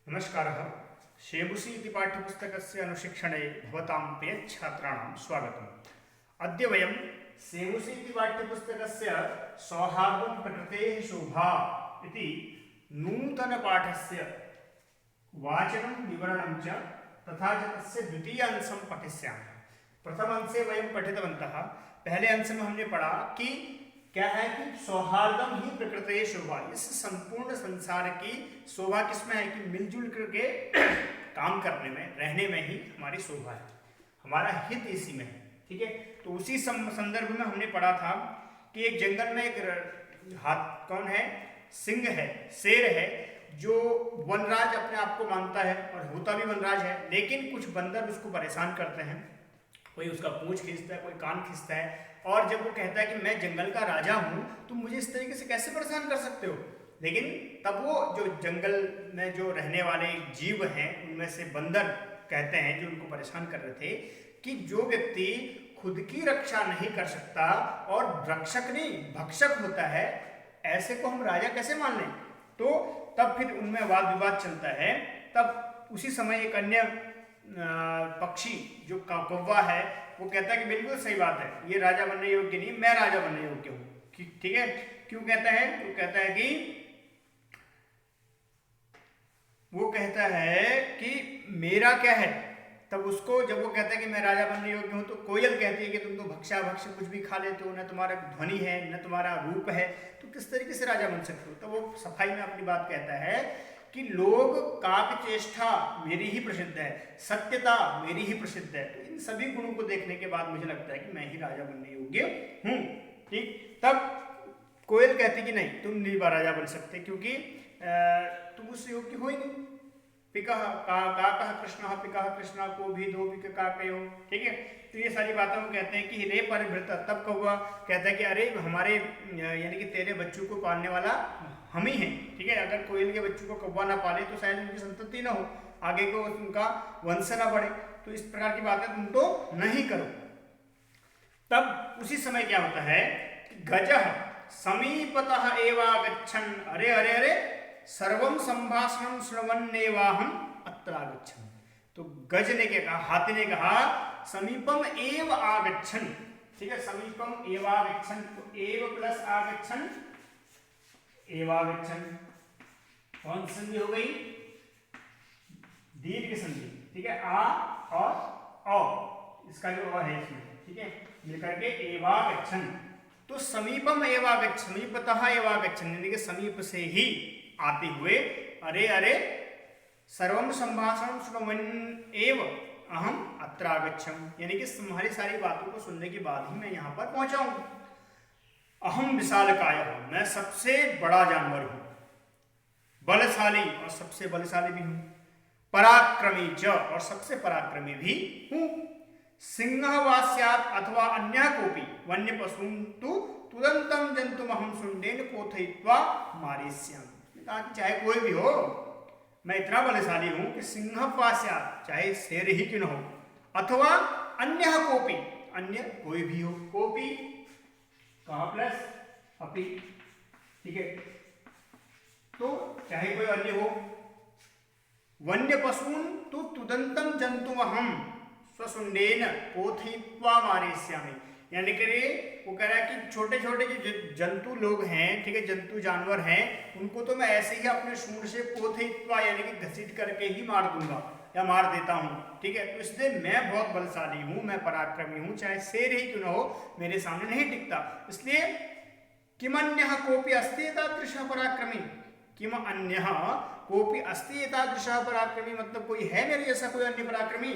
नमस्कारः। शेमुसी इति पाठ्यपुस्तकस्य अनुशिक्षणे भवतां प्रियच्छात्राणां स्वागतम्। अद्य वयं शेमुसी इति पाठ्यपुस्तकस्य सौहार्दं प्रकृतेः शोभा इति नूतनपाठस्य वाचनं विवरणं च तथा च तस्य द्वितीयांशं पठिष्यामः। प्रथमांशे वयं पठितवन्तः। पहले अंश में हमने पढ़ा कि क्या है कि सौहार्दम ही प्रकृति शोभा। इस संपूर्ण संसार की शोभा किसमें है कि मिलजुल करके काम करने में, रहने में ही हमारी शोभा है, हमारा हित इसी में है। ठीक है, तो उसी संदर्भ में हमने पढ़ा था कि एक जंगल में एक कौन है, सिंह है, शेर है, जो वनराज अपने आप को मानता है और होता भी वनराज है, लेकिन कुछ बंदर उसको परेशान करते हैं। कोई उसका पूंछ खींचता है, कोई कान खींचता है, और जब वो कहता है कि मैं जंगल का राजा हूं, तुम मुझे इस तरीके से कैसे परेशान कर सकते हो। लेकिन तब वो जो जंगल में जो रहने वाले जीव हैं उनमें से बंदर कहते हैं, जो उनको परेशान कर रहे थे, कि जो व्यक्ति खुद की रक्षा नहीं कर सकता और रक्षक नहीं भक्षक होता है, ऐसे को हम राजा कैसे मान लें। तो तब फिर उनमें वाद विवाद चलता है। तब उसी समय एक अन्य पक्षी जो कौवा है वो कहता है कि बिल्कुल सही बात है, ये राजा बनने योग्य नहीं, मैं राजा बनने योग्य हूं। ठीक है, क्यों कहता है, वो कहता है कि मेरा क्या है। तब उसको जब वो कहता है कि मैं राजा बनने योग्य हूं, तो कोयल कहती है कि तुम तो भक्षा भक्ष कुछ भी खा लेते हो, न तुम्हारा ध्वनि है न तुम्हारा रूप है, तो किस तरीके से राजा बन सकते हो। तो वो सफाई में अपनी बात कहता है कि लोग काक चेष्टा मेरी ही प्रसिद्ध है, सत्यता मेरी ही प्रसिद्ध है। तो इन सभी गुणों को देखने के बाद मुझे लगता है कि मैं ही राजा बनने योग्य हूं। ठीक, तब कोयल कहती कि नहीं, तुम नहीं राजा बन सकते, क्योंकि तुम उससे योग्य हो ही नहीं। पिका का कृष्ण पिका कृष्ण को भी दो पिक का कहो। ठीक है, तो ये सारी बातें वो कहते हैं कि रे परिभृत। तब कौवा कहता है कि अरे हमारे यानी कि तेरे बच्चों को पालने वाला हम ही हैं। ठीक है, अगर कोयल के बच्चों को कौवा ना पाले तो शायद उनकी संतति ना हो, आगे को उनका वंश ना बढ़े। तो इस प्रकार की बातें तुम तो नहीं करो। तब उसी समय क्या होता है, गजः समीपतः एवागच्छन्, अरे अरे अरे सर्वं संभाषणं श्रवन्नेवाहं अत्र आगच्छन्। तो गज ने क्या कहा, हाथी ने कहा समीपम एव आगच्छन्। ठीक है, समीपम एवागच्छन्, तो एव प्लस आगच्छन्, एवागच्छन् कौन संधि हो गई, दीर्घ संधि। ठीक है, आ और औ, इसका जो अ है इसमें, ठीक है, मिलकर के एवागच्छन्। तो समीपम एवागच्छन्, समीपतः एवागच्छन्, यानी कि समीप से ही आते हुए, अरे अरे सर्वं संभाषणं श्रवन् एव अहम अत्र आगच्छम्, यानी कि तुम्हारी सारी बातों को सुनने के बाद ही मैं यहाँ पर पहुंचा हूं। अहम विशालकायः, मैं सबसे बड़ा जानवर हूं, बलशाली और सबसे बलशाली भी हूं, पराक्रमी च और सबसे पराक्रमी भी हूं, सिंहः वा स्यात् अथवा अन्यः कोऽपि वन्य पशुं तु तुदन्तं जन्तुमहं शुण्डेन कोथयित्वा मारिष्यामि। कहा कि चाहे कोई भी हो, मैं इतना बलशाली हूं कि सिंह वा स्यात्, चाहे शेर ही क्यों न हो, अथवा अन्यः कोऽपि, अन्य कोई भी हो, कोऽपि कहा प्लस अपि। ठीक है, तो चाहे कोई अन्य हो, वन्य पशून् तु तुदन्तं जन्तुमहं स्वशुण्डेन कोथयित्वा मारिष्यामि, यानी कि वो कह रहा है कि छोटे छोटे जो जंतु लोग हैं, ठीक है, जंतु जानवर हैं, उनको तो मैं ऐसे ही अपने सूंड से कोथयित्वा यानी कि घसीट करके ही मार दूंगा या मार देता हूं। ठीक है, तो इसलिए मैं बहुत बलशाली हूं, मैं पराक्रमी हूं, चाहे शेर ही क्यों न हो मेरे सामने नहीं टिकता। इसलिए किम अन्यः कोऽपि अस्ति एतादृशः पराक्रमी, किम अन्यः कोऽपि अस्ति एतादृशः पराक्रमी, मतलब कोई है मेरे जैसा कोई अन्य पराक्रमी।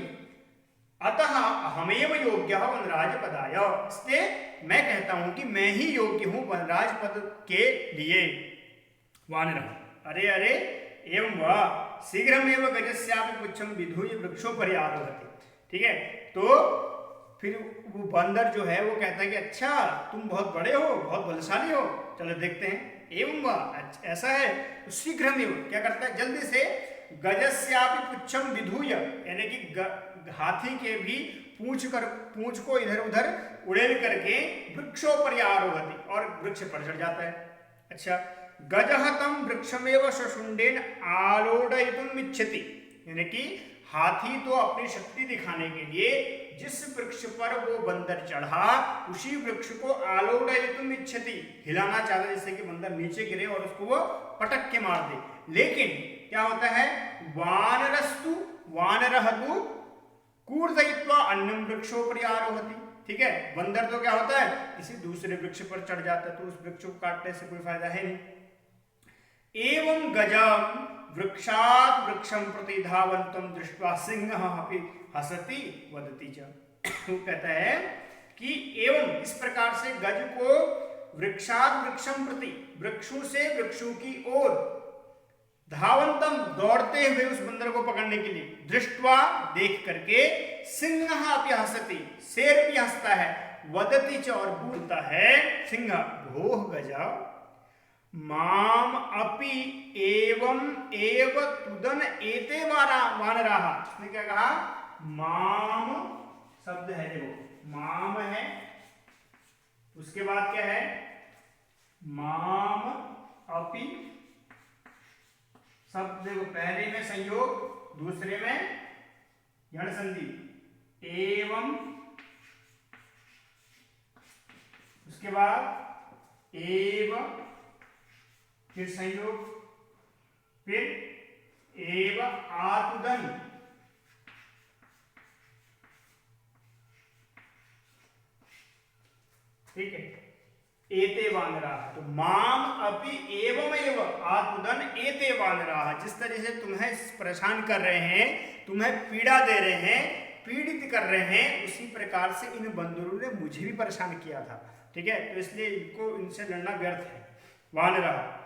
अतः अहमेव योग्यः वनराज पदाय, इसलिए मैं कहता हूं कि मैं ही योग्य हूं वनराज पद के लिए। वानरः अरे अरे एवं वा शीघ्रमेव गजस्यापि पुच्छं विधूय वृक्षोपरि आरोहति। ठीक है, तो फिर वो बंदर जो है वो कहता है कि अच्छा तुम बहुत बड़े हो, बहुत बलशाली हो, चलो देखते हैं। एवं वा, ऐसा है, तो शीघ्रमेव क्या करता है, जल्दी से गजस्यापि पुच्छं विधूय, यानी कि हाथी के भी पूंछ को इधर उधर उड़ेल करके वृक्षों पर आरोहति, और वृक्ष पर चढ़ जाता है। अच्छा, गजः तं वृक्षमेव सशुंडेन आलोडयितुम् इच्छति, यानी कि हाथी तो अपनी शक्ति दिखाने के लिए जिस वृक्ष पर वो बंदर चढ़ा उसी वृक्ष को आलोडयितुम् इच्छति, हिलाना चाहता, जैसे कि बंदर नीचे गिरे और उसको वो पटक के मार दे। लेकिन क्या होता है, वानरस्तु वानरहतु कूर्दयित्वा अन्यं वृक्षोपरि आरोहति। ठीक है, बंदर तो क्या होता है, किसी दूसरे वृक्ष पर चढ़ जाता है, तो उस वृक्ष को काटने से कोई फायदा है नहीं। एवं गजं वृक्षात् वृक्षं प्रति धावन्तं दृष्ट्वा सिंहः अपि हसति वदति च। वो कहता है कि एवं इस प्रकार से गज को वृक्षात् वृक्षं प्रति, वृक्षों से वृक्षों की ओर, धावंतम दौड़ते हुए उस बंदर को पकड़ने के लिए, दृष्टवा देख करके, सिंह अपि हसति शेर भी हंसता है, वदति च और बोलता है सिंह, भोह गजा माम अपि एवं एव तुदन एते वानराः। उसने क्या कहा, माम शब्द है, देखो माम है, उसके बाद क्या है, माम अपि शब्द, देखो पहले में संयोग, दूसरे में यण संधि, एवं, उसके बाद एवं, फिर संयोग, फिर एव आतुदन, ठीक है, एते वानराः। तो माम अपि एवमेव आतुदन एते वानराः, जिस तरह से तुम्हें परेशान कर रहे हैं, तुम्हें पीड़ा दे रहे हैं, पीड़ित कर रहे हैं, उसी प्रकार से इन बंदरों ने मुझे भी परेशान किया था। ठीक है, तो इसलिए इनको, इनसे लड़ना व्यर्थ है। वानराः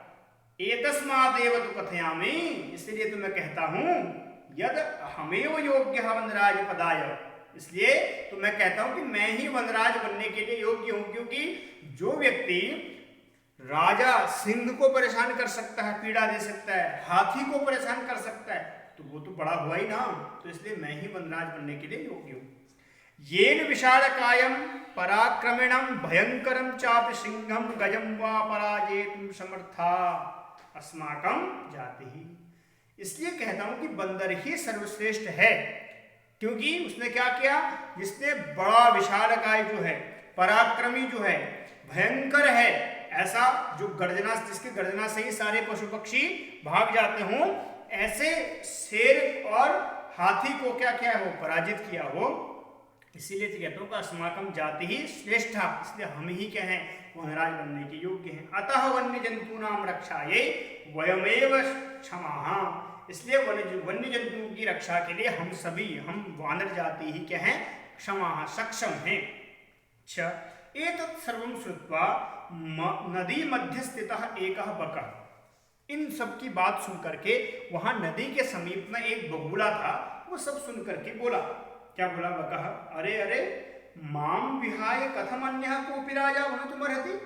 एतस्मादेव तु कथयामि, इसलिए तो मैं कहता हूं, यद हमेव योग्यः वनराज पदाय, इसलिए तो मैं कहता हूं कि मैं ही वनराज बनने के लिए योग्य हूं, क्योंकि जो व्यक्ति राजा सिंह को परेशान कर सकता है, पीड़ा दे सकता है, हाथी को परेशान कर सकता है, तो वो तो बड़ा हुआ ही ना, तो इसलिए मैं ही वनराज बनने के लिए योग्य हूं। येन विशालकायं पराक्रमिणं भयंकरं चापि सिंहं गजं वा पराजेतुं समर्था अस्माकं जातिः। इसलिए कहता हूं कि बंदर ही सर्वश्रेष्ठ है, क्योंकि उसने क्या किया, जिसने बड़ा विशालकाय जो है, पराक्रमी जो है, भयंकर है, ऐसा जो गर्जना, जिसकी गर्जना से ही सारे पशु पक्षी भाग जाते हों, ऐसे शेर और हाथी को क्या किया हो, पराजित किया हो। इसीलिए कहता हूं कि अस्माकं जाति ही श्रेष्ठ, इसलिए हम ही क्या हैं, वनराज बनने के योग्य हैं। अतः वन्य जंतूनां रक्षायै वयमेव क्षमाः, इसलिए वन्य जंतुओं की रक्षा के लिए हम सभी, हम वानर जाति ही क्या हैं, क्षमाः, सक्षम हैं। अच्छा, एतत् सर्वं श्रुत्वा नदी मध्य स्थितः एकः बकः, इन सब की बात सुन करके, वहां नदी के समीप में एक बगुला था, वो सब सुन करके बोला, क्या बोला बकः, अरे अरे माम विहाय कथम अन्यः कोऽपि राजा भवितुमर्हति,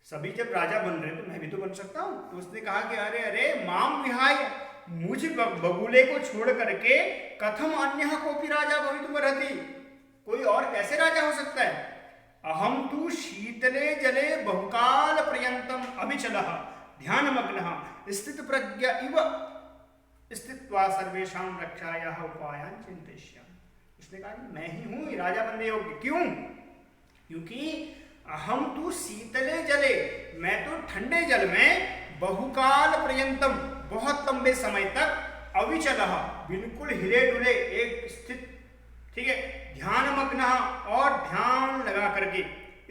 सभी जब राजा बन रहे तो मैं भी तो बन सकता हूं। तो उसने कहा कि अरे अरे माम विहाय, मुझ बगुले को छोड़ करके, कथम अन्यः कोऽपि राजा भवितुमर्हति, कोई और कैसे राजा हो सकता है। अहम तु शीतले जले बहुकाल पर्यंतम अविचलः ध्यानमग्नः स्थितप्रज्ञ इव स्थित्वा सर्वेषां रक्षायाः उपायान् चिन्तयिष्यामि। उसने कहा मैं ही हूं राजा बनने योग्य। क्यों? क्योंकि अहम तु शीतले जले, मैं तो ठंडे जल में, बहुकाल पर्यंतम, बहुत लंबे समय तक, अविचलः, बिल्कुल हिले डुले, एक स्थित, ठीक है, ध्यानमग्न, और ध्यान लगा करके,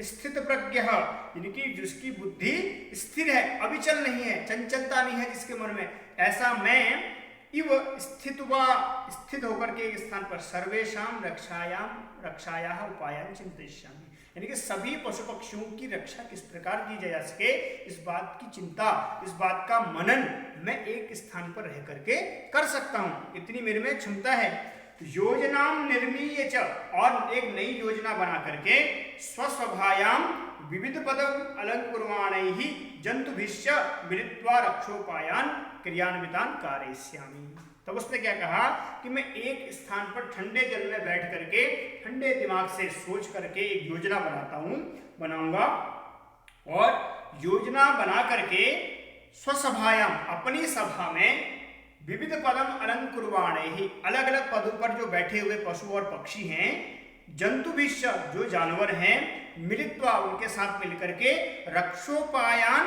स्थित प्रज्ञ, यानी कि जिसकी बुद्धि स्थिर है, अविचल नहीं है, चंचलता नहीं है जिसके मन में, ऐसा मैं इव स्थित होकर के एक स्थान पर सर्वेषां रक्षायाः उपायान् चिन्तयिष्यामि, यानी कि सभी पशु पक्षियों की रक्षा किस प्रकार की जा सके, इस बात की चिंता, इस बात का मनन मैं एक स्थान पर रह करके कर सकता हूं, इतनी मेरे में क्षमता है। योजनाम निर्मीय च, और एक नई योजना बना करके, स्वस्वभायाम विविध पदम अलंकुर्वाणैः जंतुभिश्च मिलित्वा रक्षोपायान क्रियान्वितान कारयिष्यामि। तब उसने क्या कहा कि मैं एक स्थान पर ठंडे जल में बैठ करके, ठंडे दिमाग से सोच करके एक योजना बनाऊंगा, और योजना बना करके स्वसभायाम अपनी सभा में विविध पदम अलंकुर्वाणे ही अलग अलग पदों पर जो बैठे हुए पशु और पक्षी हैं, जंतु भी जो जानवर हैं, मिलित्वा उनके साथ मिलकर के रक्षोपायान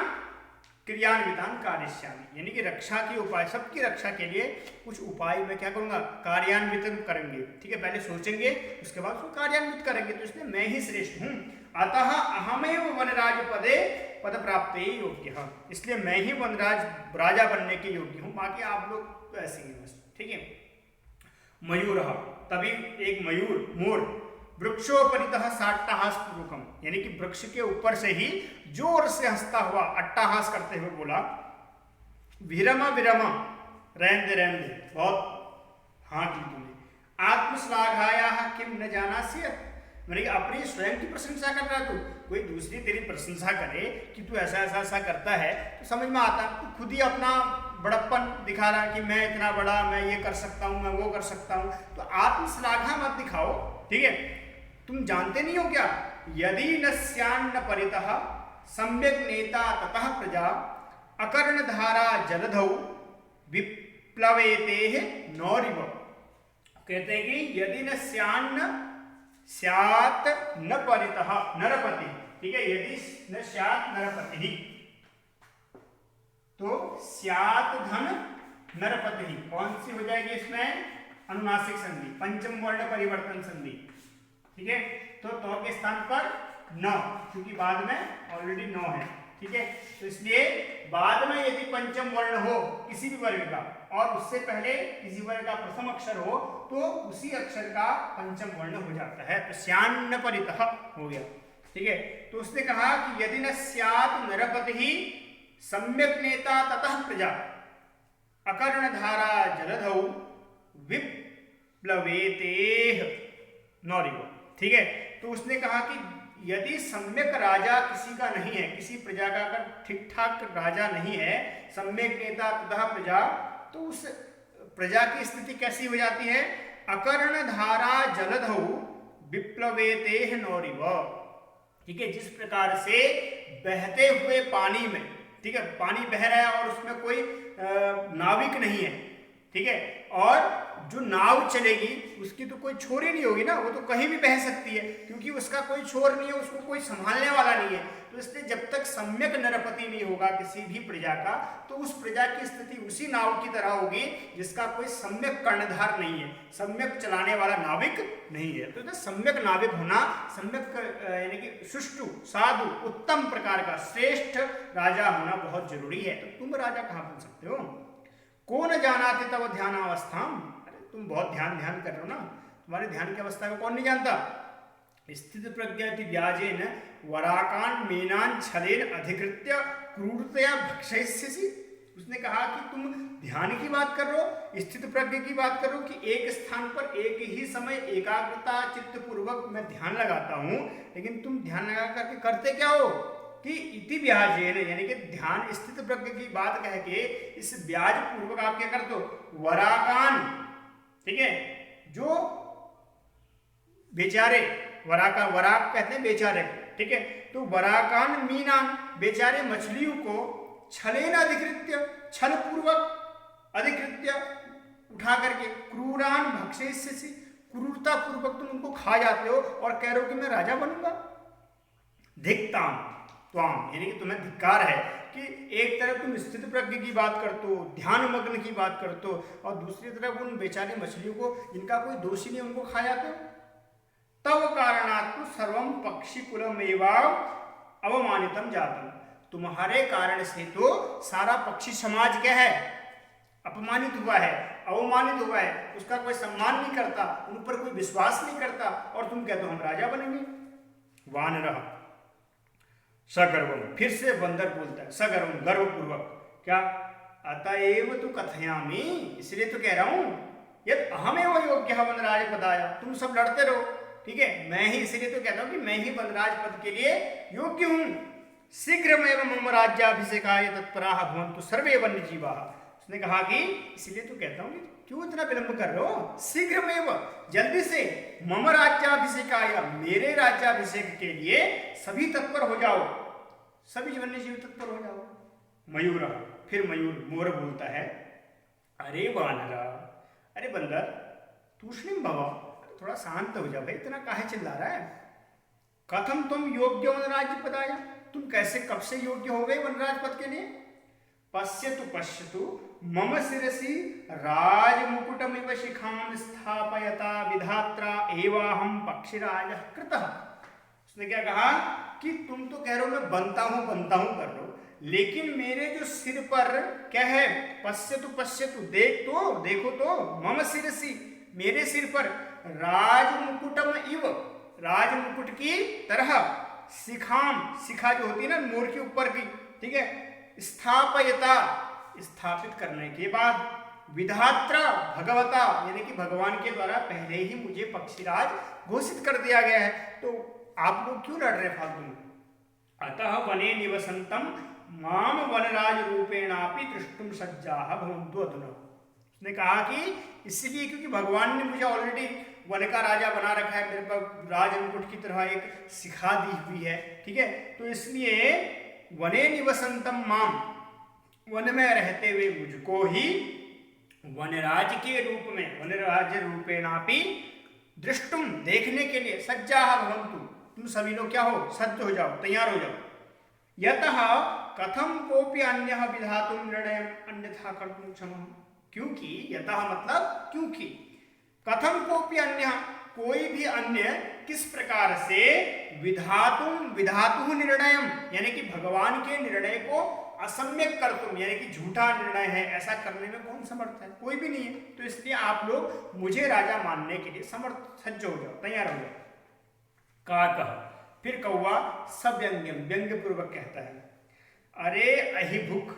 क्रियान्वितान कार्यश्यामी, यानी कि रक्षा के उपाय, सबकी रक्षा के लिए कुछ उपाय मैं क्या करूंगा, कार्यान्वित करेंगे। ठीक है, पहले सोचेंगे उसके बाद उसको कार्यान्वित करेंगे। तो इसलिए मैं ही श्रेष्ठ हूं, अतः अहमेव वनराज पदे पद प्राप्त योग्य, इसलिए मैं ही वनराज राजा बनने के योग्य हूं, बाकी आप लोग तो ऐसे ही बस। ठीक है। मयूर, तभी एक मयूर मोर वृक्षोपरितः साट्टाहास पूर्वकम, यानी कि वृक्ष के ऊपर से ही जोर से हंसता हुआ अट्टाहास करते हुए बोला, विरमा विरमा, रहने दे रहने दे, बहुत हाँ की तूने, आत्मश्लाघाया किम न जानास्य, मैंने कि अपनी स्वयं की प्रशंसा कर रहा तू, कोई दूसरी तेरी प्रशंसा करे कि तू ऐसा ऐसा ऐसा करता है तो समझ में आता, तू खुद ही अपना बड़प्पन दिखा रहा है कि मैं इतना बड़ा, मैं ये कर सकता हूँ, मैं वो कर सकता हूँ, तो आत्मश्लाघा मत दिखाओ। ठीक है, तुम जानते नहीं हो क्या, यदि न स्यान्न परितः सम्यक नेता ततः प्रजा अकर्णधारा जलधौ विप्लवेतेह नौरिव, कहते हैं कि यदि न स्यान्न स्यात् न परितः नरपति, ठीक है, यदि न स्यात् नरपति तो स्यात् धन नरपति, कौन सी हो जाएगी इसमें, अनुनासिक संधि, पंचम वर्ण परिवर्तन संधि। ठीक है, तो के स्थान पर न, क्योंकि बाद में ऑलरेडी न है। ठीक है, तो इसलिए बाद में यदि पंचम वर्ण हो किसी भी वर्ग का और उससे पहले किसी वर्ग का प्रथम अक्षर हो तो उसी अक्षर का पंचम वर्ण हो जाता है, तो स्यान्न परितः हो गया। ठीक है, तो उसने कहा कि यदि न स्यात् नरपतिः सम्यक नेता ततः प्रजा अकर्णधारा जलधौ विप्लवेतेह नौरिव। ठीक है, तो उसने कहा कि यदि सम्यक राजा किसी का नहीं है, किसी प्रजा का अगर ठीक ठाक राजा नहीं है, सम्यक नेता तथा प्रजा, तो उस प्रजा की स्थिति कैसी हो जाती है, अकर्णधारा जलधौ विप्लवेतेह नौरिव। ठीक है, जिस प्रकार से बहते हुए पानी में, ठीक है, पानी बह रहा है और उसमें कोई नाविक नहीं है, ठीक है, और जो नाव चलेगी उसकी तो कोई छोर ही नहीं होगी ना, वो तो कहीं भी बह सकती है क्योंकि उसका कोई छोर नहीं है, उसको कोई संभालने वाला नहीं है। तो इसलिए जब तक सम्यक नरपति नहीं होगा किसी भी प्रजा का, तो उस प्रजा की स्थिति उसी नाव की तरह होगी जिसका कोई सम्यक कर्णधार नहीं है, सम्यक चलाने वाला नाविक नहीं है। तो सम्यक नाविक होना, सम्यक यानी कि सुष्टु, साधु, उत्तम प्रकार का श्रेष्ठ राजा होना बहुत जरूरी है। तो तुम राजा कहाँ बन सकते हो, कौन जानाते तब ध्यानावस्था, तुम बहुत ध्यान कर रहे हो ना, तुम्हारे ध्यान की अवस्था को कौन नहीं जानता। स्थित प्रज्ञाति व्याजेन वराकान मेनान छलेन अधिकृत्य क्रूरतया भक्षयस्यसि। उसने कहा कि तुम ध्यान की बात कर रहे हो, स्थित प्रज्ञ की बात कर रहे हो कि एक स्थान पर एक ही समय एकाग्रता चित्त पूर्वक मैं ध्यान लगाता हूं, लेकिन तुम ध्यान लगा करके करते क्या हो कि इति व्याजेन, यानी कि ध्यान स्थित प्रज्ञ की बात कह के इस ब्याज पूर्वक आप क्या करते हो, वराकान, ठीक है, जो बेचारे, वराकान, वराक कहते हैं बेचारे, ठीक है, तो वराकान मीनान, बेचारे मछलियों को छलेन अधिकृत्य, छल पूर्वक अधिकृत्य उठा करके, क्रूरान भक्षयस्यसि, क्रूरता पूर्वक तुम उनको खा जाते हो और कह रहे हो कि मैं राजा बनूंगा। धिक्ताम त्वाम, यानी कि तुम्हें धिक्कार है कि एक तरफ तुम स्थित प्रज्ञ की बात करते हो, ध्यान मग्न की बात करते हो, और दूसरी तरफ उन बेचारे मछलियों को जिनका कोई दोषी नहीं उनको खा जाते हो। तव कारणात् सर्वम पक्षी कुलमेवा अवमानितम जातम, तुम्हारे कारण से तो सारा पक्षी समाज क्या है, अपमानित हुआ है, अवमानित हुआ है, उसका कोई सम्मान नहीं करता, उन पर कोई विश्वास नहीं करता, और तुम कहते हो हम राजा बनेंगे। वानरः सगर्वम, फिर से बंदर बोलता है, सगर्वम गर्वपूर्वक, क्या, अतएव तु कथयामि, इसलिए तो कह रहा हूं, यद अहमेव योग्यः वनराज पदाय, तुम सब लड़ते रहो, ठीक है, मैं ही इसलिए तो कहता हूं कि मैं ही वनराज पद के लिए योग्य हूं। शीघ्रमेव मम राज्याभिषेकाय तत्पराः भवन्तु सर्वे वन्यजीवाः। उसने कहा कि इसलिए तो कहता हूं कि क्यों इतना विलंब कर रहे हो, शीघ्रमेव, जल्दी से, मम राज्याभिषेकाय, मेरे राज्याभिषेक के लिए सभी तत्पर हो जाओ, सभी वन्य जीव तत्पर हो जाओ। मयूर, फिर मयूर मोर बोलता है, अरे वानरा, अरे बंदर, तूष्णीम भव, थोड़ा शांत हो जा भाई, इतना काहे चिल्ला रहा है। कथम तुम योग्य वनराज पदाय, तुम कैसे कब से योग्य हो गए वनराज पद के लिए। पश्यतु पश्यतु मम शिरसि राजमुकुटमिव शिखां स्थापयता विधात्रा एवाहम पक्षिराज कृतः। उसने क्या कहा कि तुम तो कह रहे हो मैं बनता हूं कर रहे हो, लेकिन मेरे जो सिर पर क्या है, पश्यतु पश्यतु, देखो तो मम शिरसि, मेरे सिर पर राजमुकुटम इव, राजमुकुट की तरह, शिखाम, शिखा जो होती है ना मोर के ऊपर की, ठीक है, स्थापयता, स्थापित करने के बाद, विधात्रा भगवता, यानी कि भगवान के द्वारा पहले ही मुझे पक्षीराज घोषित कर दिया गया है, तो आप लोग क्यों लड़ रहे फालतू में। अतः वने निवसंतम माम वनराज रूपेणापि दृष्टुम सज्जाः भवन्तु अधुना। उसने कहा कि इसलिए क्योंकि भगवान ने मुझे ऑलरेडी वन का राजा बना रखा है, मेरे पास राज मुकुट की तरह एक शिखा दी हुई है, ठीक है, तो इसलिए वने निवसंतम माम, वन में रहते हुए मुझको ही वनराज के रूप में, वनराज रूपेणापि दृष्टुम, देखने के लिए, सज्जाः भवन्तु, तुम सभी लोग क्या हो, सज्ज हो जाओ, तैयार हो जाओ। यतः कथम कोपि अन्यः विधातुं निर्णयम् अन्यथा कर्तुं क्षमः, क्योंकि, यतः मतलब क्योंकि, कथम कोपि अन्यः, कोई भी अन्य किस प्रकार से, विधातुः निर्णयम्, यानी कि भगवान के निर्णय को असम्यक कर्तुम, यानी कि झूठा निर्णय है, ऐसा करने में कौन समर्थ है, कोई भी नहीं है, तो इसलिए आप लोग मुझे राजा मानने के लिए समर्थ, सज्ज हो जाओ, तैयार हो जाओ। काकः, फिर कौवा सव्यंग्यम, व्यंग्य पूर्वक कहता है, अरे अहिभुक,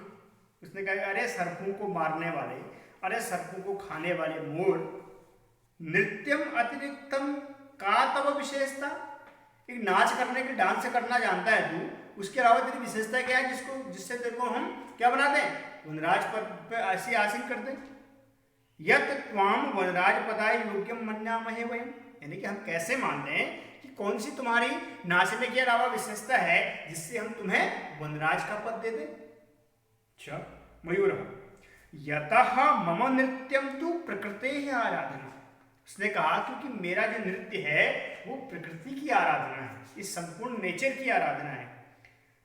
उसने कहा अरे सर्पों को मारने वाले, अरे सर्पों को खाने वाले मोर, नृत्यम अतिरिक्तम का तब विशेषता, एक नाच करने के, डांस करना जानता है तू, उसके अलावा तेरी विशेषता क्या है जिससे तेरे को हम क्या बनाते हैं, वनराज पद पे ऐसी आसीन करते। यत त्वाम वनराज पदाय योग्यम मन्यामहे वयम, यानी कि हम कैसे मान लें कि कौन सी तुम्हारी नाचने के अलावा विशेषता है जिससे हम तुम्हें वनराज का पद दे दें। अच्छा, मयूर, यतः मम नृत्यम तु प्रकृतेः आराधना, उसने कहा क्योंकि मेरा जो नृत्य है वो प्रकृति की आराधना है, इस संपूर्ण नेचर की आराधना है।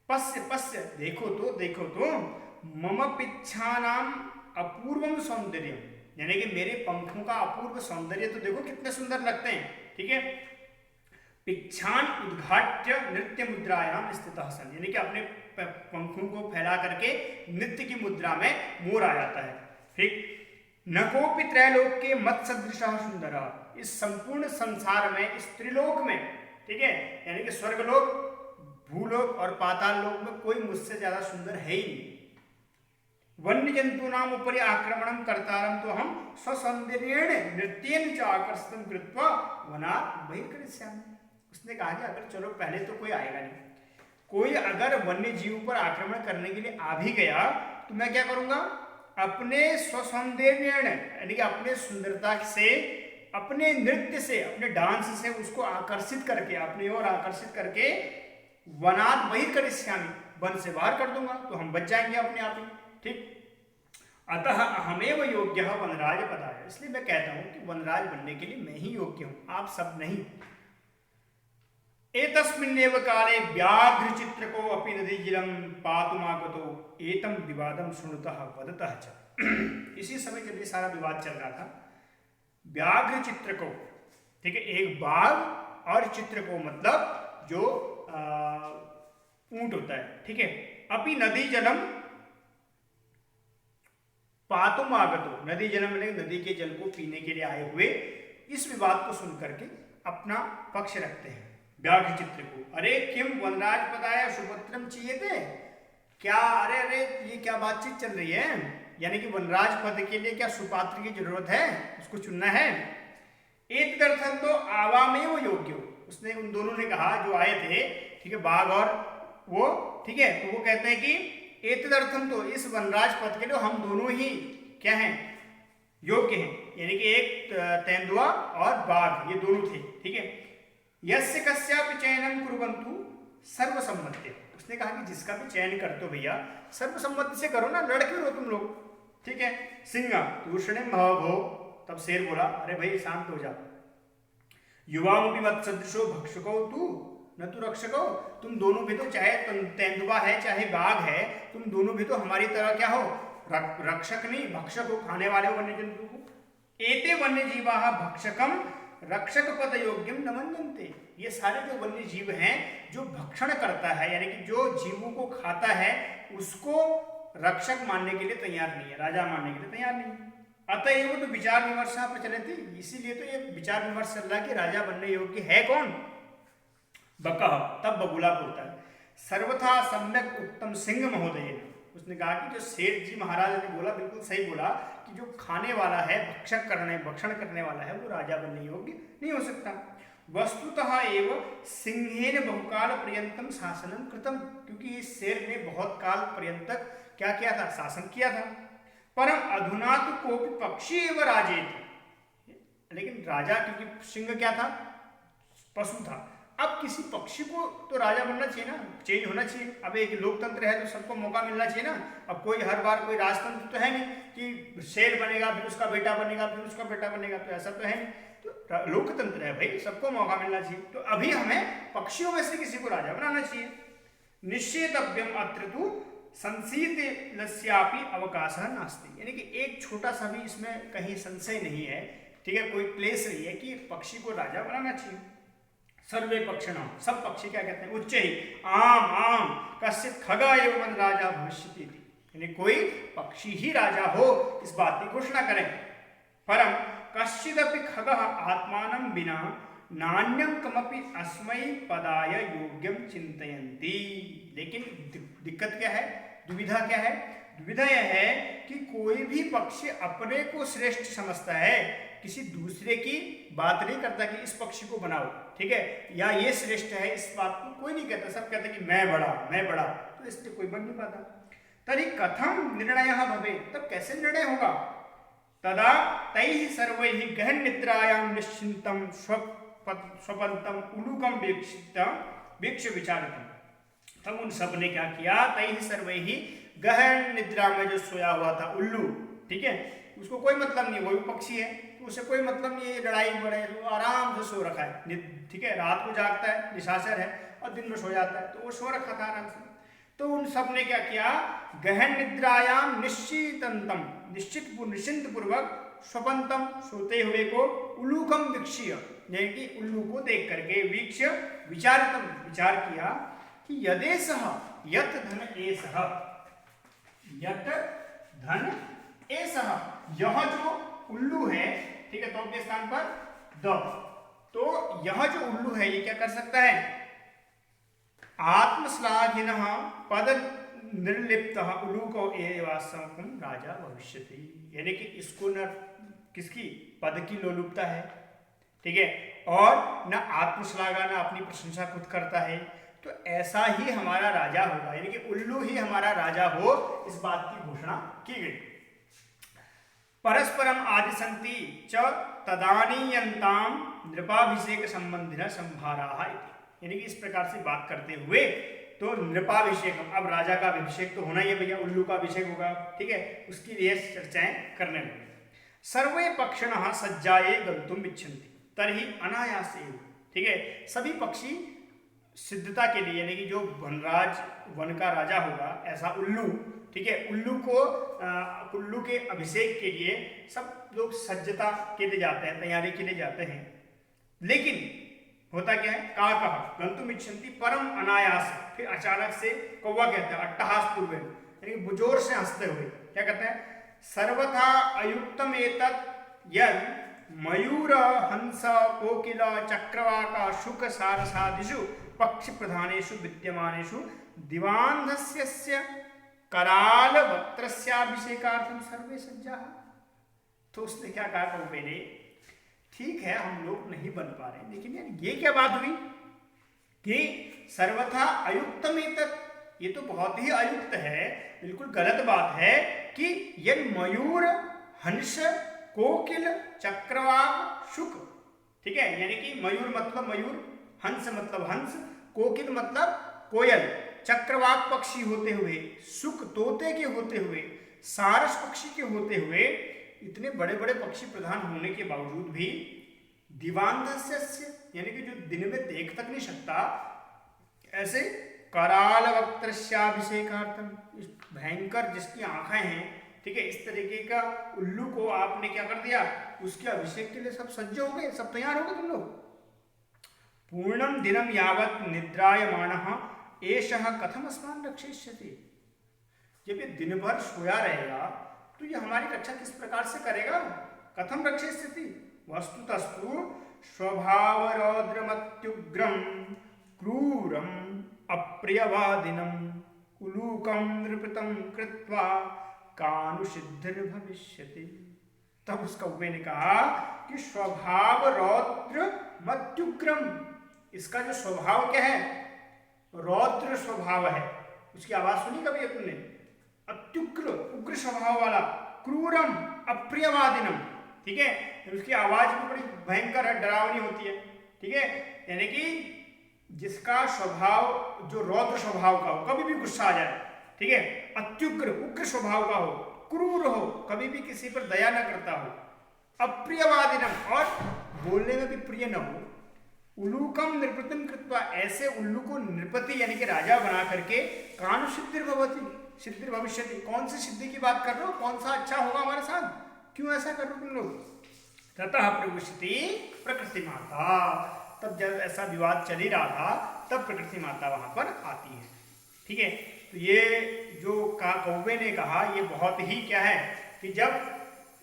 पश्य पश्य, देखो तो मम पिच्छानाम अपूर्वम सौंदर्यम, यानी कि मेरे पंखों का अपूर्व सौंदर्य तो देखो कितने सुंदर लगते हैं, ठीक है। पिच्छान उद्घाट्य नृत्य मुद्रायाम स्थितः सन, यानी कि अपने पंखों को फैला करके नृत्य की मुद्रा में मोर आ जाता है, ठीक। न कोपि त्रैलोक के मत सदृशः सुंदर, इस संपूर्ण संसार में, इस त्रिलोक में, ठीक है, यानी कि स्वर्गलोक, भूलोक और पाताल लोक में कोई मुझसे ज्यादा सुंदर है ही नहीं। वन्य जंतु नाम उपरि आक्रमणम कर्तारम तो हम स्वसौंदर्येण नृत्येन च आकर्षितम कृत्वा वनात् बहिर्गमिष्यामि। उसने कहा कि अगर चलो पहले तो कोई आएगा नहीं, कोई अगर वन्य जीव पर आक्रमण करने के लिए आ भी गया तो मैं क्या करूंगा, अपने स्वसौंदर्येण, यानी कि अपने सुंदरता से, अपने नृत्य से, अपने डांस से उसको आकर्षित करके, अपनी ओर आकर्षित करके वनात् बहिर्गमिष्यामि, वन से बाहर कर दूंगा, तो हम बच जाएंगे अपने आप ही, ठीक। अतः अहमेव योग्यः वनराज पदाय, इसलिए मैं कहता हूं कि वनराज बनने के लिए मैं ही योग्य हूं, आप सब नहीं। एतस्मिन्नेव काले व्याघ्र चित्रको अपि नदीजलं पातुमागतो एतम विवादम शृणुतः वदतः च। इसी समय जब ये सारा विवाद चल रहा था, व्याघ्र चित्रको, ठीक है, एक बाघ और चित्रको मतलब जो ऊंट होता है, ठीक है, अपि नदी जलम पातुम आगतो, नदी जलम मतलब नदी के जल को पीने के लिए आए हुए, इस विवाद को सुन करके अपना पक्ष रखते हैं व्याघ्र चित्र को। अरे किम वनराज पदाय सुपत्रम चीयते, क्या, अरे ये क्या बातचीत चल रही है, यानी कि वनराज पद के लिए क्या सुपात्र की जरूरत है, उसको चुनना है। एक दर्शन तो आवामेव योग्य, उसने उन दोनों ने कहा जो आए थे, ठीक है, बाघ और वो, ठीक है, तो वो कहते हैं कि एतदर्थम, तो इस वनराज पद के लिए हम दोनों ही क्या हैं, योग्य हैं, यानी कि एक तेंदुआ और बाघ ये दोनों थे, ठीक है। यस्य कस्यापि चयनं कुर्वन्तु सर्वसम्मत्य, उसने कहा कि जिसका भी चयन करते हो भैया सर्वसम्मति से करो ना, लड़ क्यों रहो तुम लोग, ठीक है। सिंह दूषणे भव, तब शेर बोला अरे भाई शांत हो जा, युवाओं मत सदृशो भक्षको तू न तू रक्षको, तुम दोनों भी तो, चाहे तेंदुआ है चाहे बाघ है, तुम दोनों भी तो हमारी तरह क्या हो, रक्षक नहीं भक्षक हो, खाने वाले हो वन्य जंतु को। एते वन्य जीवा भक्षकम रक्षक पद योग्यम न मन्यन्ते, ये सारे जो वन्य जीव हैं जो भक्षण करता है यानी कि जो जीवों को खाता है उसको रक्षक मानने के लिए तैयार नहीं है, राजा मानने के लिए तैयार नहीं है। अतएव तो विचार विमर्श प्रचलित, इसीलिए तो ये विचार विमर्श चल रहा है कि राजा बनने योग्य है कौन। बका, तब बबूला बोलता है सर्वथा सम्यक उत्तम सिंह महोदय ने, उसने कहा कि जो शेर जी महाराज ने बोला बिल्कुल सही बोला कि जो खाने वाला है, भक्षण करने वाला है वो राजा बनने योग्य नहीं हो सकता। वस्तुतः एव सिंहेन बहुकाल पर्यंतम शासनम कृतम, क्योंकि इस शेर ने बहुत काल पर्यंत क्या किया था, शासन किया था। परम अधुना तो कोपि पक्षी एवं राजेत, लेकिन राजा, क्योंकि सिंह क्या था, पशु था, अब किसी पक्षी को तो राजा बनना चाहिए ना, चेंज होना चाहिए। अब एक लोकतंत्र है तो सबको मौका मिलना चाहिए ना। अब कोई हर बार कोई राजतंत्र तो है नहीं कि शेर बनेगा फिर उसका बेटा बनेगा फिर उसका बेटा बनेगा, तो ऐसा तो है नहीं। तो लोकतंत्र है भाई, सबको मौका मिलना चाहिए। तो अभी हमें पक्षियों में से किसी को राजा बनाना चाहिए। निश्चेतव्यम अत्र तु संशीतलस्यापि अवकाशः नास्ति, यानी कि एक छोटा सा भी इसमें कहीं संशय नहीं है, ठीक है, कोई क्लेश नहीं है कि पक्षी को राजा बनाना चाहिए। सर्वे पक्षिणाम, सब पक्षी क्या कहते हैं, उच्च ही आम आम कश्चित खगा एवं राजा भविष्यति, यानी कोई पक्षी ही राजा हो इस बात की घोषणा करें। परम कश्चिदपि खगः आत्मानं विना नान्यं कमपि अस्मै पदाय योग्यम चिंतयन्ति, लेकिन दिक्कत क्या है, दुविधा क्या है, दुविधा यह है कि कोई भी पक्षी अपने को श्रेष्ठ समझता है, किसी दूसरे की बात नहीं करता कि इस पक्षी को बनाओ, ठीक है, या ये श्रेष्ठ है, इस बात को कोई नहीं कहता, सब कहते कि मैं बड़ा, तो इसलिए कोई बन नहीं पाता। तरी कथम निर्णयः भवेत्, तब कैसे निर्णय होगा। तदा तैः सर्वैः गहन निद्रायां निश्चिन्तं स्वपन्तम उलूकम वीक्ष्य विचारितम, तब उन सब ने क्या किया, तैः सर्वैः गहन निद्रा में जो सोया हुआ था उल्लू, ठीक है, उसको कोई मतलब नहीं, वो भी पक्षी है तो उसे कोई मतलब नहीं है लड़ाई बड़े, वो आराम से सो रखा है, ठीक है, रात को जागता है, निशाचर है, और दिन में सो जाता है, तो वो सो रखा था आराम से। तो उन सब ने क्या किया, गहन निद्रायाम निश्चितंतम, निश्चिंत पूर्वक, स्वपंतम, सोते हुए को, उलूकम वीक्ष्य, यानी कि उल्लू को देख करके, वीक्ष्य विचारितम, विचार किया कि यदेशः यत धन एषः, यत धन एषः, यह जो उल्लू है, ठीक है, तो के स्थान पर द, तो यह जो उल्लू है ये क्या कर सकता है, आत्मश्लाघिनः पद निर्लिप्तः उलूको एवासमं राजा भविष्यति, यानी कि इसको न किसकी पद की लोलुपता है, ठीक है, और न आत्मश्लाघा, न अपनी प्रशंसा खुद करता है, तो ऐसा ही हमारा राजा होगा, यानी कि उल्लू ही हमारा राजा हो, इस बात की घोषणा की गई। परस्परम आदिशन्ति च तदानीयन्ताम नृपाभिषेक संबंधिनः संभाराः इति, यानी कि इस प्रकार से बात करते हुए तो नृपाभिषेक, अब राजा का अभिषेक तो होना ही है भैया, उल्लू का अभिषेक होगा, ठीक है, उसकी लिए चर्चाएं करने लगे। सर्वे पक्षिणः सज्जाये गन्तुम् इच्छन्ति तर्हि अनायासेन, ठीक है, सभी पक्षी सिद्धता के लिए, यानी कि जो वनराज, वन का राजा होगा ऐसा उल्लू, ठीक है, उल्लू के अभिषेक के लिए सब लोग सज्जता के लिए जाते हैं, तैयारी के लिए जाते हैं। लेकिन होता क्या है, का कहा गंतुम इच्छन्ति परम अनायास, फिर अचानक से कौवा कहता है अट्टहास पूर्वे, यानी जोर से हंसते हुए क्या कहते हैं, सर्वथा अयुक्तम एतत् यद मयूर हंस कोकिल चक्रवाका शुक सारसादिषु पक्षी प्रधानेषु विद्यमानेषु दिवान्धस्य कराल वक्त्रस्याभिषेकार्थम सर्वे सज्जा। तो उसने क्या कहा कौवे ने, ठीक है हम लोग नहीं बन पा रहे, लेकिन यार ये क्या बात हुई कि सर्वथा अयुक्तम एतत्, ये तो बहुत ही अयुक्त है, बिल्कुल गलत बात है कि यदि मयूर हंस कोकिल चक्रवाक शुक, ठीक है, यानी कि मयूर मतलब मयूर, हंस मतलब हंस, कोकिल मतलब कोयल, चक्रवाक पक्षी होते हुए, शुक तोते के होते हुए, सारस पक्षी के होते हुए, इतने बड़े बड़े पक्षी प्रधान होने के बावजूद भी दिवांधस्य यानी कि जो दिन में देख तक नहीं सकता, ऐसे कराल वक्त्रस्याभिषेकार्थम, इस भयंकर जिसकी आंखें हैं, ठीक है, इस तरीके का उल्लू को आपने क्या कर दिया, उसके अभिषेक के लिए सब सज्ज हो गए, सब तैयार हो गए तुम लोग। पूर्णम दिनम यावत निद्रायमानः एषः कथम अस्मान् रक्षयिष्यति, जब ये दिन भर सोया रहेगा तो ये हमारी रक्षा किस प्रकार से करेगा, कथम रक्षयिष्यति। वस्तुतस्तु स्वभावरौद्रमत्युग्रम क्रूरम अप्रियवादिनम उलूकम नृपतम कृत्वा कानुसिद्धिर्भविष्यति। तब उस कौवे ने कहा कि स्वभाव रौद्र मत्युग्रम, इसका जो स्वभाव क्या है, रौद्र स्वभाव है। उसकी आवाज सुनी कभी तुमने, अत्युग्र उग्र स्वभाव वाला, क्रूरम अप्रियवादिनम, ठीक है, उसकी आवाज भी बड़ी भयंकर है, डरावनी होती है, ठीक है, यानी कि जिसका स्वभाव जो रौद्र स्वभाव का हो, कभी भी गुस्सा आ जाए, ठीक है, अत्युग्र उग्र स्वभाव का हो, क्रूर हो, कभी भी किसी पर दया न करता हो, अप्रियवादिनम और बोलने में भी प्रिय न हो, उलूकम नृपतिम कृत्वा, ऐसे उल्लू को नृपति यानी कि राजा बना करके कानु सिद्धिर्भवति सिद्धि भविष्यति, कौन सी सिद्धि की बात कर रहे हो, कौन सा अच्छा होगा हमारे साथ, क्यों ऐसा कर रहे हो तुम लोग। ततः प्रविशति प्रकृति माता, तब जब ऐसा विवाद चल ही रहा था तब प्रकृति माता वहां पर आती है, ठीक है। तो ये जो कौवे ने कहा ये बहुत ही क्या है कि जब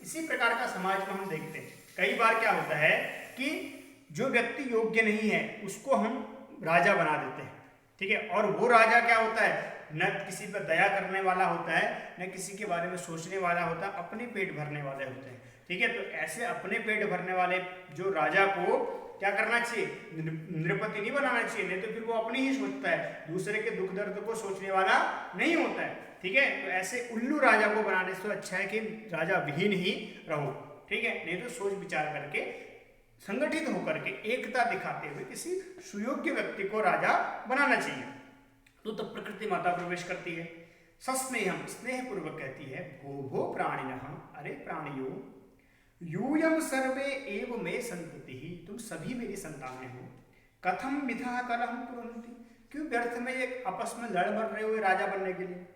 इसी प्रकार का समाज में हम देखते हैं, कई बार क्या होता है कि जो व्यक्ति योग्य नहीं है उसको हम राजा बना देते हैं, ठीक है, और वो राजा क्या होता है, न किसी पर दया करने वाला होता है, न किसी के बारे में सोचने वाला होता है, अपने पेट भरने वाले होते हैं, ठीक है। तो ऐसे अपने पेट भरने वाले जो राजा को क्या करना चाहिए, नृपति नहीं बनाना चाहिए, नहीं तो फिर वो अपनी ही सोचता है, दूसरे के दुख दर्द को सोचने वाला नहीं होता है, ठीक है। तो ऐसे उल्लू राजा को बनाने से अच्छा है कि राजा विहीन ही रहो, ठीक है, नहीं तो सोच विचार करके संगठित होकर के एकता दिखाते हुए किसी सुयोग्य व्यक्ति को राजा बनाना चाहिए। तो तब प्रकृति माता प्रवेश करती है, सस्नेहम स्नेह पूर्वक कहती है, भो भो प्राणिनः, अरे प्राणियों, यूयम सर्वे एव मे संतति, तुम सभी मेरी संतानें हो, कथम मिथः कलहं कुर्वन्ति, क्यों व्यर्थ में ये आपस में लड़ मर रहे हुए राजा बनने के लिए।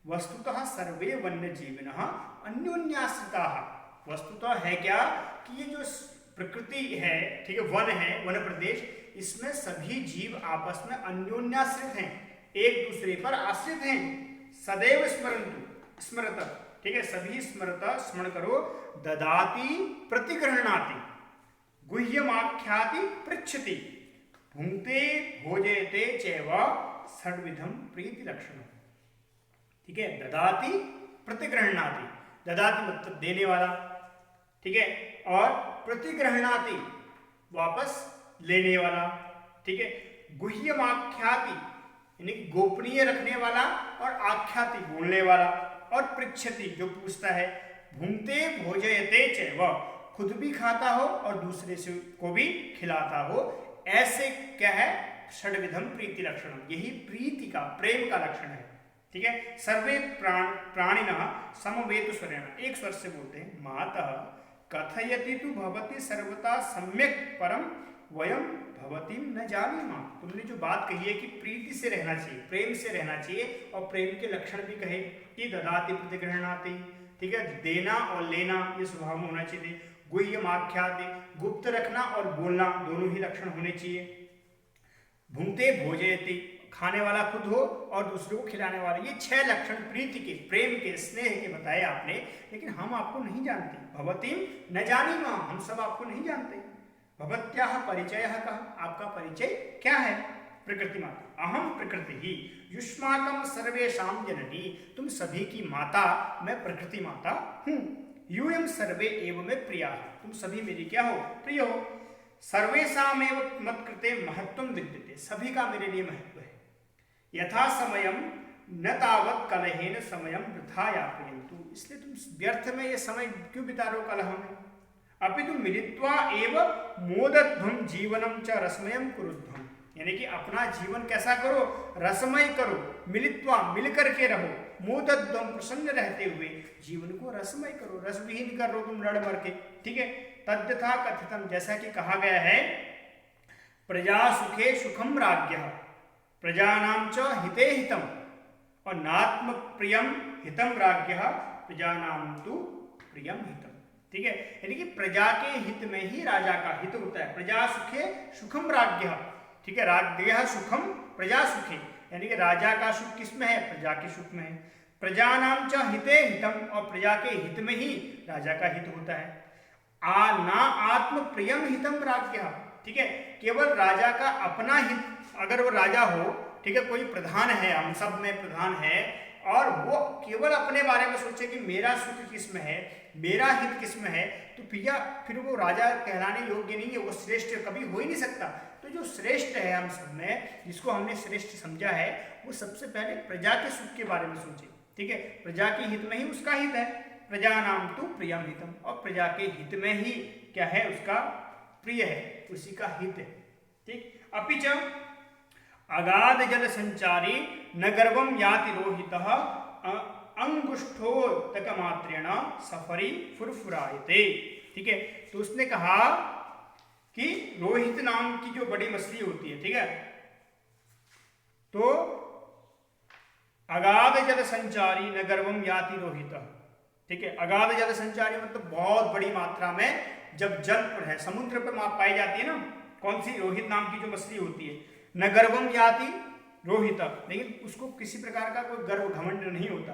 वस्तुतः सर्वे वन्य जीविनः अन्योन्याश्रिताः, वस्तुतः है क्या कि ये जो प्रकृति है, ठीक है, वन है, वन प्रदेश, इसमें सभी जीव आपस में अन्योन्याश्रित हैं, एक दूसरे पर आश्रित हैं। सदैव स्मरन्तु स्मरत, ठीक है, सभी स्मरता स्मरण करो, ददाति प्रतिगृह्णाति गुह्यमाख्याति पृच्छति भुंक्ते भोजयते चैव षड्विधम प्रीति लक्षणम, ठीक है। ददाति प्रतिगृह्णाति, ददाति मतलब देने वाला, ठीक है, और प्रतिगृह्णाति वापस लेने वाला, ठीक है। गुह्यमाख्याति यानी कि गोपनीय रखने वाला, और आख्याति बोलने वाला, और पृच्छति जो पूछता है, भुंक्ते भोजयते चैव खुद भी खाता हो और दूसरे से को भी खिलाता हो, ऐसे क्या है, षड्विधम प्रीति लक्षणम, यही प्रीति का प्रेम का लक्षण है, ठीक है। सर्वे प्राणिनः समवेत स्वरेण, एक स्वर से बोलते हैं, मातः कथयति तु भवति सर्वथा सम्यक परम वयम भवतीं न जानीमः, तुमने जो बात कही है कि प्रीति से रहना चाहिए, प्रेम से रहना चाहिए, और प्रेम के लक्षण भी कहे कि ददाति प्रतिगृह्णाति, ठीक है, देना और लेना ये स्वभाव में होना चाहिए। गुह्यमाख्याति, गुप्त रखना और बोलना दोनों ही लक्षण होने चाहिए। भुंक्ते भोजयति, खाने वाला खुद हो और दूसरे को खिलाने वाला, ये 6 लक्षण प्रीति के, प्रेम के, स्नेह के बताए आपने, लेकिन हम आपको नहीं जानते। भवतीं न जानीमः, हम सब आपको नहीं जानते। भवत्याः परिचयः कः, आपका परिचय क्या है। प्रकृति माता, अहम प्रकृति ही, युष्माकं सर्वेषां जननी, तुम सभी की माता मैं प्रकृति माता हूँ। यूयं सर्वे एव मे प्रियाः, तुम सभी मेरी क्या हो, प्रिय हो। सर्वेषामेव मत्कृते महत्त्वं विद्यते, सभी का मेरे लिए महत्व है। यथा समयं न तावत् कलहेन समयं वृथा यापयन्तु, इसलिए तुम व्यर्थ में ये समय क्यों बिता रहे हो कलह में। अपितु मिलित्वा एव मोदध्वं जीवनं च रसमयं कुरुध्वं, यानी कि अपना जीवन कैसा करो, रसमय करो, मिलित्वा मिल करके रहो, मोदद्वम प्रसन्न रहते हुए जीवन को रसमय करो, रस विहीन कर लो तुम लड़ मर के, ठीक है। तद्यथा कथितम, जैसा कि कहा गया है, प्रजा सुखे सुखम राज्ञः प्रजानां च हिते हितम और नात्म प्रियम हितम राज्ञः प्रजानां तु प्रियम हितम, ठीक है। यानी कि प्रजा के हित में ही राजा का हित होता है। प्रजा सुखे सुखम राज्ञः, ठीक है, राज्ञः सुखम प्रजा सुखे, यानी कि राजा का सुख किसमें है, प्रजा के सुख में है। प्रजानां च हिते हितम, और प्रजा के हित में ही राजा का हित होता है। ना आत्म प्रियम हितम राज्ञः, ठीक है, केवल राजा का अपना हित, अगर वो राजा हो, ठीक है, कोई प्रधान है, हम सब में प्रधान है, और वो केवल अपने बारे में सोचे कि मेरा सुख किस में है, मेरा हित किस में है, तो फिर वो राजा कहलाने योग्य नहीं है, वो श्रेष्ठ कभी हो ही नहीं सकता। तो जो श्रेष्ठ है हम सब में, जिसको हमने श्रेष्ठ समझा है, वो सबसे पहले प्रजा के सुख के बारे में सोचे, ठीक है, प्रजा के हित में ही उसका हित है। प्रजा नाम तो प्रियम हितम, और प्रजा के हित में ही क्या है, उसका प्रिय है, उसी का हित है, ठीक। अपिच अगाध जल संचारी न गर्भम याति रोहितः अंगुष्ठोदक मात्रेण सफरी फुरफुरायते, ठीक है। तो उसने कहा कि रोहित नाम की जो बड़ी मछली होती है, ठीक है, तो अगाध जल संचारी न गर्भम याति रोहितः, ठीक है। अगाध जल संचारी मतलब बहुत बड़ी मात्रा में जब जल पर है, समुद्र पर पाई जाती है ना, कौन सी, रोहित नाम की जो मछली होती है। न गर्भम याति रोहित, लेकिन उसको किसी प्रकार का कोई गर्व घमंड नहीं होता।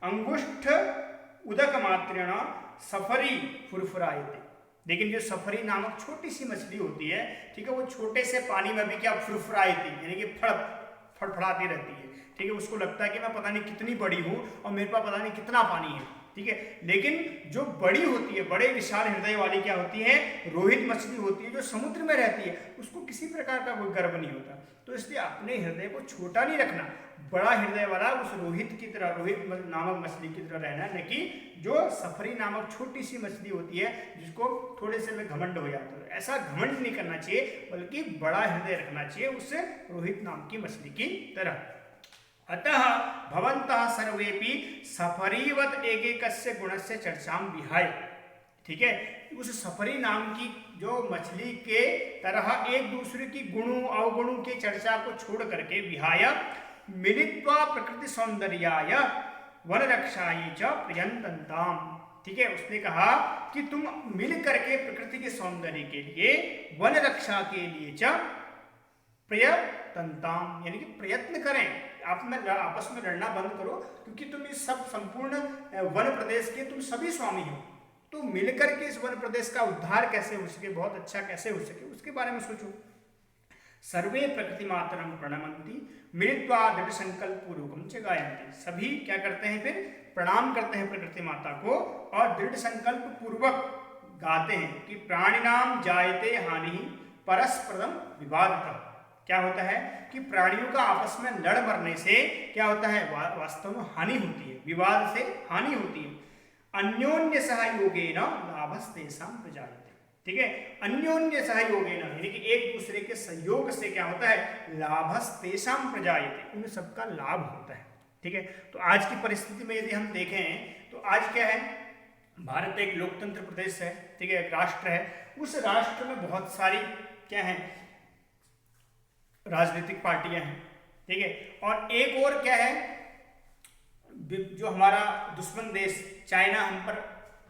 अंगुष्ठ उदक मात्रेण सफरी फुरफुरायते, लेकिन जो सफरी नामक छोटी सी मछली होती है, ठीक है, वो छोटे से पानी में भी क्या फुरफुरायती, यानी कि फड़फड़ाती रहती है, ठीक है। उसको लगता है कि मैं पता नहीं कितनी बड़ी हूँ और मेरे पास पता नहीं कितना पानी है, ठीक है। लेकिन जो बड़ी होती है, बड़े विशाल हृदय वाली क्या होती है, रोहित मछली होती है, जो समुद्र में रहती है, उसको किसी प्रकार का कोई गर्व नहीं होता। तो इसलिए अपने हृदय को छोटा नहीं रखना, बड़ा हृदय वाला उस रोहित की तरह, रोहित नामक मछली की तरह रहना, न कि जो सफरी नामक छोटी सी मछली होती है जिसको थोड़े से में घमंड हो जाता है। ऐसा घमंड नहीं करना चाहिए, बल्कि बड़ा हृदय रखना चाहिए, उससे रोहित नाम की मछली की तरह। अतः भवन्तः सर्वेपि सफरीवत एकैकस्य गुणस्य चर्चां विहाय, ठीक है, उस सफरी नाम की जो मछली के तरह एक दूसरे की गुणों अवगुणों की चर्चा को छोड़ करके विहाय मिलित्वा प्रकृति सौंदर्याय वन रक्षायै च प्रियंतन्ताम, ठीक है। उसने कहा कि तुम मिल करके प्रकृति के सौंदर्य के लिए, वन रक्षा के लिए च प्रयतन्ताम, यानी कि प्रयत्न करें, आप में आपस में लड़ना बंद करो, क्योंकि तुम इस सब संपूर्ण वन प्रदेश के तुम सभी स्वामी हो, तो मिलकर के इस वन प्रदेश का उद्धार कैसे हो सके, बहुत अच्छा कैसे हो सके, उसके बारे में सोचो। सर्वे प्रकृति मातरम प्रणमंती मिलित्वा दृढ़ संकल्प पूर्वकम च गायन्ति, सभी क्या करते हैं, फिर प्रणाम करते हैं प्रकृति माता को और दृढ़ संकल्प पूर्वक गाते हैं कि प्राणिनाम जायते हानि परस्परम विवादतः, क्या होता है कि प्राणियों का आपस में लड़ मरने से क्या होता है, वास्तव में हानि होती है, विवाद से हानि होती है। अन्योन्य सहयोगेन लाभस्तेषां प्रजायते, ठीक है, अन्योन्य सहयोगेन, यानी कि एक दूसरे के सहयोग से क्या होता है, लाभस्तेषां प्रजायते, उन सबका लाभ होता है, ठीक है। तो आज की परिस्थिति में यदि हम देखें तो आज क्या है, भारत एक लोकतंत्र प्रदेश है, ठीक है, एक राष्ट्र है, उस राष्ट्र में बहुत सारी क्या है, राजनीतिक पार्टियां हैं, ठीक है। और एक और क्या है, जो हमारा दुश्मन देश चाइना हम पर,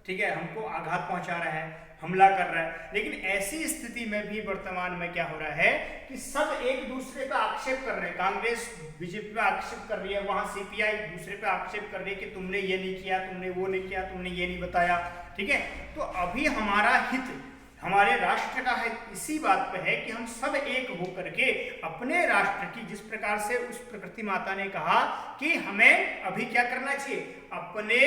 ठीक है, हमको आघात पहुंचा रहा है, हमला कर रहा है। लेकिन ऐसी स्थिति में भी वर्तमान में क्या हो रहा है कि सब एक दूसरे पे आक्षेप कर रहे हैं, कांग्रेस बीजेपी पे आक्षेप कर रही है, वहां सीपीआई दूसरे पे आक्षेप कर रही है कि तुमने ये नहीं किया, तुमने वो नहीं किया, तुमने ये नहीं बताया, ठीक है। तो अभी हमारा हित, हमारे राष्ट्र का हित इसी बात पे है कि हम सब एक होकर के अपने राष्ट्र की, जिस प्रकार से उस प्रकृति माता ने कहा कि हमें अभी क्या करना चाहिए, अपने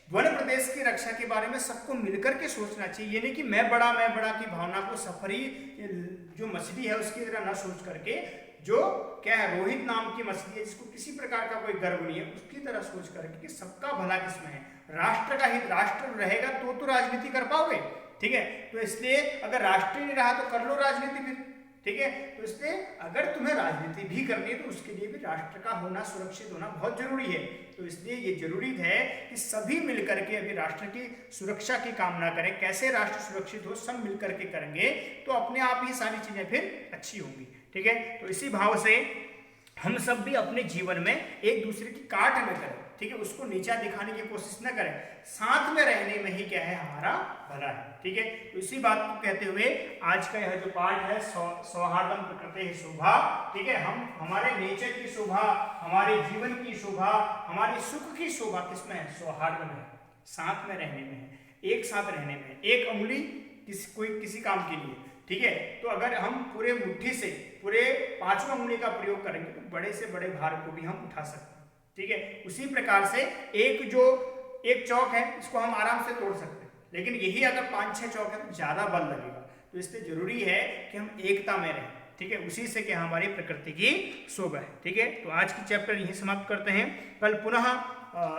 वन प्रदेश की रक्षा के बारे में सबको मिलकर के सोचना चाहिए, ये नहीं कि मैं बड़ा की भावना को सफरी जो मछली है उसकी तरह न सोच करके, जो क्या है रोहित नाम की मछली है जिसको किसी प्रकार का कोई गर्व नहीं है, उसकी तरह सोच करके कि सबका भला किसमें है, राष्ट्र का हित, राष्ट्र रहेगा तो राजनीति कर पाओगे, ठीक है। तो इसलिए अगर राष्ट्र नहीं रहा तो कर लो राजनीति फिर, ठीक है। तो इसलिए अगर तुम्हें राजनीति भी करनी है तो उसके लिए भी राष्ट्र का होना, सुरक्षित होना बहुत जरूरी है। तो इसलिए ये जरूरी है कि सभी मिलकर के अभी राष्ट्र की सुरक्षा की कामना करें। कैसे राष्ट्र सुरक्षित हो, सब मिलकर के करेंगे तो अपने आप ही सारी चीजें फिर अच्छी होंगी, ठीक है। तो इसी भाव से हम सब भी अपने जीवन में एक दूसरे की काट न करें, ठीक है, उसको नीचा दिखाने की कोशिश न करें, साथ में रहने में ही क्या है हमारा भला है, ठीक है। तो इसी बात को कहते हुए आज का यह जो पाठ है सौहार्दम प्रकृते शोभा, ठीक है, हम हमारे नेचर की शोभा, हमारे जीवन की शोभा, हमारी सुख की शोभा किसमें है? सौहार्द में है, साथ में रहने में है, एक साथ रहने में। एक उंगली किसी काम के लिए, ठीक है। तो अगर हम पूरे मुट्ठी से पूरे 5वां उंगली का प्रयोग करेंगे तो बड़े से बड़े भार को भी हम उठा सकते हैं, ठीक है। उसी प्रकार से एक चौक है इसको हम आराम से तोड़ सकते हैं, लेकिन यही अगर 5-6 चौक है तो ज्यादा बल लगेगा। तो इसलिए जरूरी है कि हम एकता में रहें, ठीक है। उसी से क्या हमारी प्रकृति की शोभा है, ठीक है। तो आज की चैप्टर यहीं समाप्त करते हैं। कल पुनः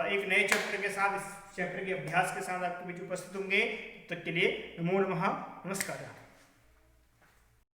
एक नए चैप्टर के साथ, इस चैप्टर के अभ्यास के साथ आपके बीच उपस्थित होंगे। तब तक के लिए नमो नमः, नमस्कार।